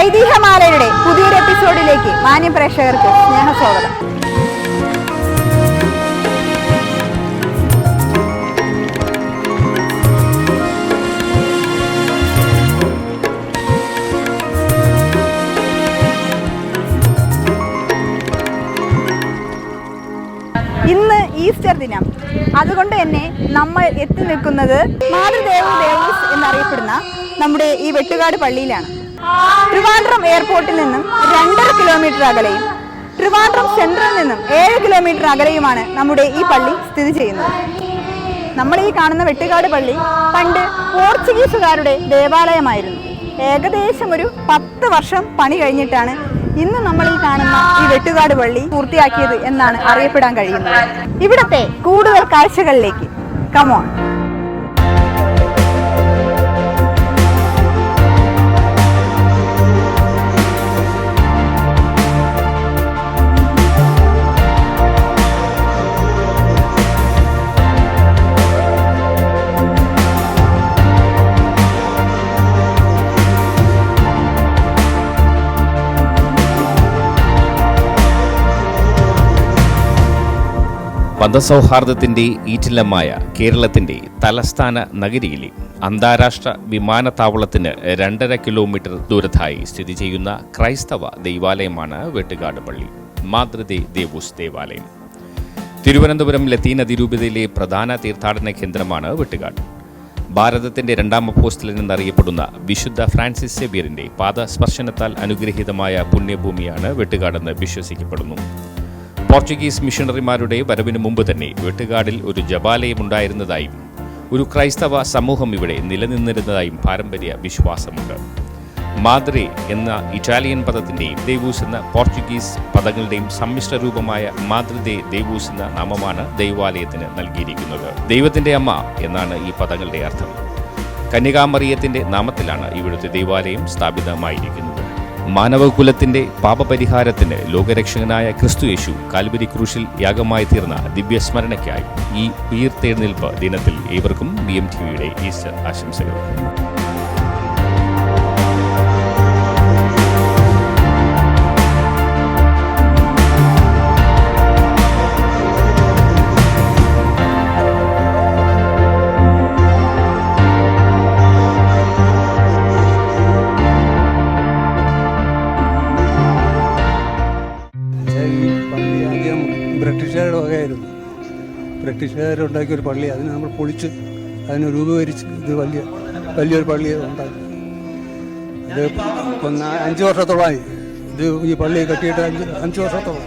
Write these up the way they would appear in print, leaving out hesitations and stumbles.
ഐതിഹ്യമാലയുടെ പുതിയൊരു എപ്പിസോഡിലേക്ക് മാന്യ പ്രേക്ഷകർക്ക് സ്നേഹസ്വാഗതം. ഇന്ന് ഈസ്റ്റർ ദിനം. അതുകൊണ്ട് തന്നെ നമ്മൾ എത്തി നിൽക്കുന്നത് മാതൃദേവു ദേവൂസ് എന്നറിയപ്പെടുന്ന നമ്മുടെ ഈ വെട്ടുകാട് പള്ളിയിലാണ്. ട്രിവാൻഡ്രം എയർപോർട്ടിൽ നിന്നും 2.5 കിലോമീറ്റർ അകലെയും ട്രിവാൻഡ്രം സെൻട്രൽ നിന്നും 7 കിലോമീറ്റർ അകലെയുമാണ് നമ്മുടെ ഈ പള്ളി സ്ഥിതി ചെയ്യുന്നത്. നമ്മൾ ഈ കാണുന്ന വെട്ടുകാട് പള്ളി പണ്ട് പോർച്ചുഗീസുകാരുടെ ദേവാലയമായിരുന്നു. ഏകദേശം ഒരു 10 വർഷം പണി കഴിഞ്ഞിട്ടാണ് ഇന്ന് നമ്മൾ ഈ കാണുന്ന ഈ വെട്ടുകാട് പള്ളി പൂർത്തിയാക്കിയത് എന്നാണ് അറിയപ്പെടാൻ കഴിയുന്നത്. ഇവിടത്തെ കൂടുതൽ കാഴ്ചകളിലേക്ക് കമോൺ. മതസൗഹാർദ്ദത്തിൻ്റെ ഈറ്റില്ലമായ കേരളത്തിൻ്റെ തലസ്ഥാന നഗരിയിലെ അന്താരാഷ്ട്ര വിമാനത്താവളത്തിന് 2.5 കിലോമീറ്റർ ദൂരത്തായി സ്ഥിതി ചെയ്യുന്ന ക്രൈസ്തവ ദൈവാലയമാണ് വെട്ടുകാട് പള്ളി, മാതൃദേ ദേവൂസ് ദേവാലയം. തിരുവനന്തപുരം ലത്തീൻ അതിരൂപതയിലെ പ്രധാന തീർത്ഥാടന കേന്ദ്രമാണ് വെട്ടുകാട്. ഭാരതത്തിൻ്റെ 2ാം അപ്പോസ്തലൻ എന്നറിയപ്പെടുന്ന വിശുദ്ധ ഫ്രാൻസിസ് സേവ്യറിൻ്റെ പാദസ്പർശനത്താൽ അനുഗ്രഹീതമായ പുണ്യഭൂമിയാണ് വെട്ടുകാടെന്ന് വിശ്വസിക്കപ്പെടുന്നു. പോർച്ചുഗീസ് മിഷണറിമാരുടെ വരവിന് മുമ്പ് തന്നെ വെട്ടുകാടിൽ ഒരു ജപാലയമുണ്ടായിരുന്നതായും ഒരു ക്രൈസ്തവ സമൂഹം ഇവിടെ നിലനിന്നിരുന്നതായും പാരമ്പര്യ വിശ്വാസമുണ്ട്. മാദ്രെ എന്ന ഇറ്റാലിയൻ പദത്തിൻ്റെയും ദേവൂസ് എന്ന പോർച്ചുഗീസ് പദങ്ങളുടെയും സമ്മിശ്ര രൂപമായ മാതൃദേ ദേവൂസ് എന്ന നാമമാണ് ദൈവാലയത്തിന് നൽകിയിരിക്കുന്നത്. ദൈവത്തിൻ്റെ അമ്മ എന്നാണ് ഈ പദങ്ങളുടെ അർത്ഥം. കന്യകാമറിയത്തിൻ്റെ നാമത്തിലാണ് ഇവിടുത്തെ ദൈവാലയം സ്ഥാപിതമായിരിക്കുന്നത്. മാനവകുലത്തിന്റെ പാപപരിഹാരത്തിന് ലോകരക്ഷകനായ ക്രിസ്തുയേശു കാൽവരി ക്രൂശിൽ യാഗമായി തീർന്ന ദിവ്യസ്മരണയ്ക്കായി ഈ ഉയിർത്തെഴുന്നേൽപ്പ് ദിനത്തിൽ ഏവർക്കും BMTVയുടെ ഈസ്റ്റർ ആശംസകൾ. ബ്രിട്ടീഷുകാരുടെ വകയായിരുന്നു. ബ്രിട്ടീഷുകാരുണ്ടാക്കിയൊരു പള്ളി, അതിന് നമ്മൾ പൊളിച്ച് അതിനെ രൂപീകരിച്ച് ഇത് വലിയൊരു പള്ളി ഉണ്ടാക്കി. ഇത് 5 വർഷത്തോളമായി ഇത് ഈ പള്ളി കെട്ടിയിട്ട് 5 വർഷത്തോളം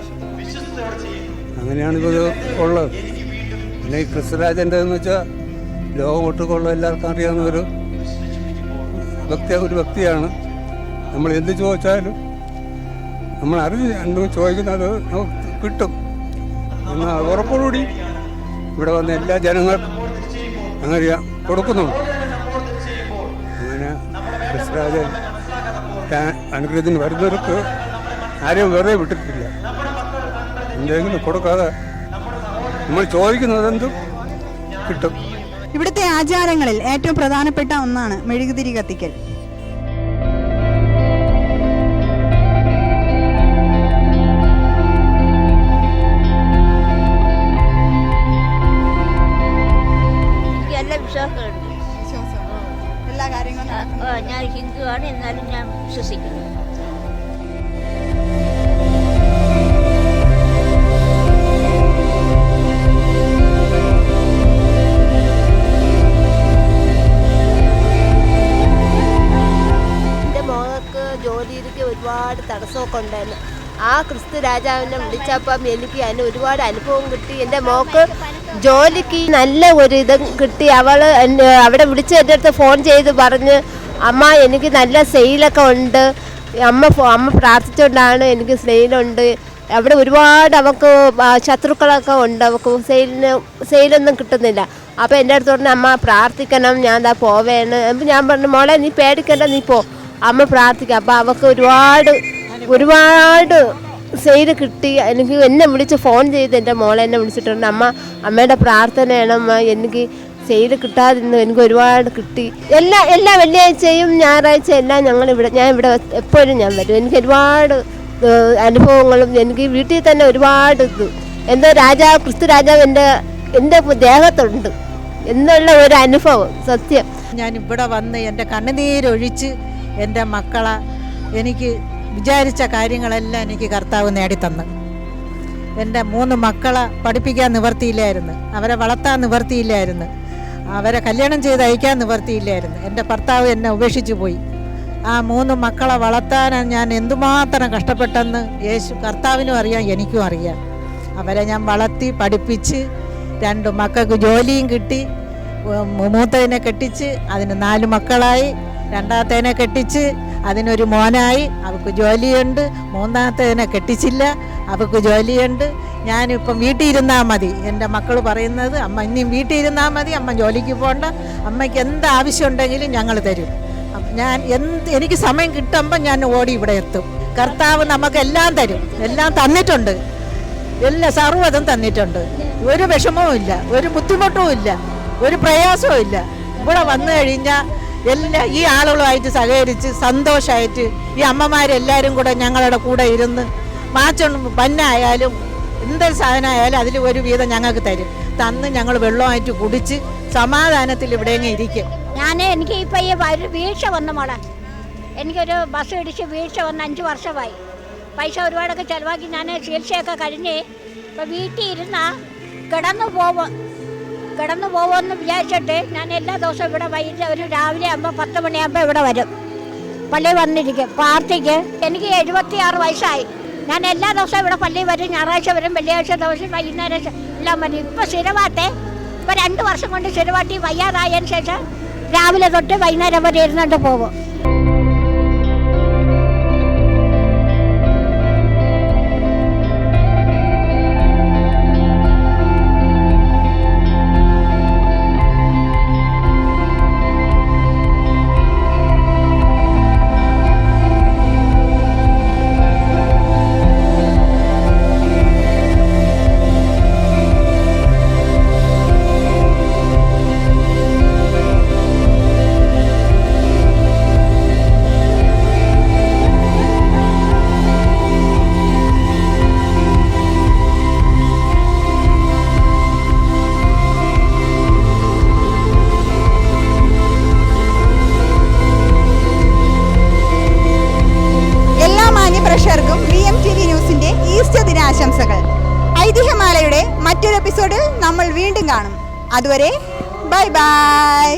അങ്ങനെയാണ് ഇപ്പോൾ ഉള്ളത്. പിന്നെ ഈ ക്രിസ്തുരാജൻ്റെ എന്ന് വെച്ചാൽ ലോകം ഒട്ടുകൊള്ള എല്ലാവർക്കും അറിയാവുന്ന ഒരു വ്യക്തിയാണ്. നമ്മൾ എന്ത് ചോദിച്ചാലും നമ്മൾ അറിഞ്ഞ് ചോദിക്കുന്നത് നമുക്ക് കിട്ടും എന്ന ഉറപ്പോടുകൂടി ഇവിടെ വന്ന എല്ലാ ജനങ്ങൾക്കും അങ്ങനെ കൊടുക്കുന്നുണ്ട്. അങ്ങനെ ക്രിസ്തുരാജൻ അനുഗ്രഹത്തിന് വരുന്നവർക്ക് ആരെയും വെറുതെ വിട്ടിട്ടില്ല. എന്തെങ്കിലും കൊടുക്കാതെ നമ്മൾ ചോദിക്കുന്നതെന്തും കിട്ടും. ഇവിടുത്തെ ആചാരങ്ങളിൽ ഏറ്റവും പ്രധാനപ്പെട്ട ഒന്നാണ് മെഴുകുതിരി കത്തിക്കൽ. എല്ലാ കാര്യങ്ങളും ഞാൻ ഹിന്ദുവാണ്, എന്നാലും ഞാൻ വിശ്വസിക്കുന്നു. എൻ്റെ മോൾക്ക് ജോലിയിലേക്ക് ഒരുപാട് തടസ്സമൊക്കെ ഉണ്ടായിരുന്നു. ആ ക്രിസ്തു രാജാവിനെ വിളിച്ചപ്പം എനിക്ക് അതിന് ഒരുപാട് അനുഭവം കിട്ടി. എൻ്റെ മോൾക്ക് ജോലിക്ക് നല്ല ഒരു ഇതും കിട്ടി. അവൾ അവിടെ വിളിച്ച് എൻ്റെ അടുത്ത് ഫോൺ ചെയ്ത് പറഞ്ഞ്, അമ്മ എനിക്ക് നല്ല സെയിലൊക്കെ ഉണ്ട്, അമ്മ പ്രാർത്ഥിച്ചുകൊണ്ടാണ് എനിക്ക് സെയിലുണ്ട്. അവിടെ ഒരുപാട് അവൾക്ക് ശത്രുക്കളൊക്കെ ഉണ്ട്, അവൾക്ക് സെയിലൊന്നും കിട്ടുന്നില്ല. അപ്പോൾ എൻ്റെ അടുത്ത് പറഞ്ഞു, അമ്മ പ്രാർത്ഥിക്കണം, ഞാൻ എന്താ പോവേണ്. അപ്പം ഞാൻ പറഞ്ഞു, മോളെ നീ പേടിക്കണ്ട, നീ പോ, അമ്മ പ്രാർത്ഥിക്കാം. അപ്പോൾ അവൾക്ക് ഒരുപാട് സെയിൽ കിട്ടി. എന്നെ വിളിച്ച് ഫോൺ ചെയ്ത് എൻ്റെ മോളെ എന്നെ വിളിച്ചിട്ടുണ്ട്, അമ്മയുടെ പ്രാർത്ഥനയാണ് അമ്മ എനിക്ക് ചെയ്ത് കിട്ടാതിരുന്നു. എനിക്ക് ഒരുപാട് കിട്ടി. എല്ലാ വെള്ളിയാഴ്ചയും ഞായറാഴ്ചയും എല്ലാം ഞാൻ ഇവിടെ എപ്പോഴും ഞാൻ വരും. എനിക്ക് ഒരുപാട് അനുഭവങ്ങളും എനിക്ക് വീട്ടിൽ തന്നെ ഒരുപാട് എന്തോ ക്രിസ്തു രാജാവ് എൻ്റെ ദേഹത്തുണ്ട് എന്നുള്ള ഒരു അനുഭവം. സത്യം, ഞാൻ ഇവിടെ വന്ന് എൻ്റെ കണ്ണുനീരൊഴിച്ച് എൻ്റെ മക്കളെ എനിക്ക് വിചാരിച്ച കാര്യങ്ങളെല്ലാം എനിക്ക് കർത്താവ് നേടിത്തന്നു. എൻ്റെ 3 മക്കളെ പഠിപ്പിക്കാൻ നിവർത്തിയില്ലായിരുന്നു, അവരെ വളർത്താൻ നിവർത്തിയില്ലായിരുന്നു, അവരെ കല്യാണം ചെയ്ത് അയക്കാൻ നിവർത്തിയില്ലായിരുന്നു. എൻ്റെ ഭർത്താവ് എന്നെ ഉപേക്ഷിച്ച് പോയി. ആ 3 മക്കളെ വളർത്താൻ ഞാൻ എന്തുമാത്രം കഷ്ടപ്പെട്ടെന്ന് കർത്താവിനും അറിയാം, എനിക്കും അറിയാം. അവരെ ഞാൻ വളർത്തി പഠിപ്പിച്ച് 2 മക്കൾക്ക് ജോലിയും കിട്ടി. മൂത്തതിനെ കെട്ടിച്ച് അതിന് 4 മക്കളായി. രണ്ടാമത്തേനെ കെട്ടിച്ച് അതിനൊരു മോനായി, അവൾക്ക് ജോലിയുണ്ട്. മൂന്നാമത്തേനെ കെട്ടിച്ചില്ല, അവൾക്ക് ജോലിയുണ്ട്. ഞാനിപ്പം വീട്ടിൽ ഇരുന്നാൽ മതി. എൻ്റെ മക്കൾ പറയുന്നത്, അമ്മ ഇനിയും വീട്ടിൽ ഇരുന്നാൽ മതി, അമ്മ ജോലിക്ക് പോകണ്ട, അമ്മയ്ക്ക് എന്ത് ആവശ്യം ഉണ്ടെങ്കിലും ഞങ്ങൾ തരും. ഞാൻ എനിക്ക് സമയം കിട്ടുമ്പോൾ ഞാൻ ഓടി ഇവിടെ എത്തും. കർത്താവ് നമുക്കെല്ലാം തരും, എല്ലാം തന്നിട്ടുണ്ട്, എല്ലാ സർവ്വതും തന്നിട്ടുണ്ട്. ഒരു വിഷമവും ഇല്ല, ഒരു ബുദ്ധിമുട്ടും ഇല്ല, ഒരു പ്രയാസവും ഇല്ല. ഇവിടെ വന്നു കഴിഞ്ഞാൽ ഈ ആളുകളുമായിട്ട് സഹകരിച്ച് സന്തോഷമായിട്ട് ഈ അമ്മമാരെല്ലാവരും കൂടെ ഞങ്ങളുടെ കൂടെ ഇരുന്ന് പന്നായാലും എന്തൊരു സാധനമായാലും അതിൽ ഒരു വീതം ഞങ്ങൾക്ക് തന്ന് ഞങ്ങൾ വെള്ളമായിട്ട് കുടിച്ച് സമാധാനത്തിൽ ഇവിടെ ഇരിക്കും. എനിക്ക് ഇപ്പം ഈ ഒരു വീഴ്ച വന്നു മോളെ. എനിക്കൊരു ബസ് ഇടിച്ച് വീഴ്ച വന്ന് 5 വർഷമായി. പൈസ ഒരുപാടൊക്കെ ചിലവാക്കി ഞാൻ ചികിത്സയൊക്കെ കഴിഞ്ഞ് ഇപ്പം വീട്ടിൽ ഇരുന്നാൽ കിടന്നു പോകുമെന്ന് വിചാരിച്ചിട്ട് ഞാൻ എല്ലാ ദിവസവും ഇവിടെ വൈകിട്ട് ഒരു രാവിലെ ആകുമ്പോൾ 10 മണിയാകുമ്പോൾ ഇവിടെ വരും. പള്ളിയിൽ വന്നിരിക്കും പാർട്ടിക്ക്. എനിക്ക് 76 വയസ്സായി. ഞാൻ എല്ലാ ദിവസവും ഇവിടെ പള്ളിയിൽ വരും. ഞായറാഴ്ച വരും, വെള്ളിയാഴ്ച ദിവസം വൈകുന്നേരം എല്ലാം വരും. ഇപ്പം സ്ഥിരമാട്ടെ, ഇപ്പം 2 വർഷം കൊണ്ട് സ്ഥിരമായിട്ട് വയ്യാതായതിനു ശേഷം രാവിലെ തൊട്ട് വൈകുന്നേരം വരെ ഇരുന്നിട്ട് പോകും. ഈസ്റ്റർ ദിനാശംസകൾ. ഐതിഹ്യമാലയുടെ മറ്റൊരു എപ്പിസോഡിൽ നമ്മൾ വീണ്ടും കാണും. അതുവരെ ബൈ ബൈ.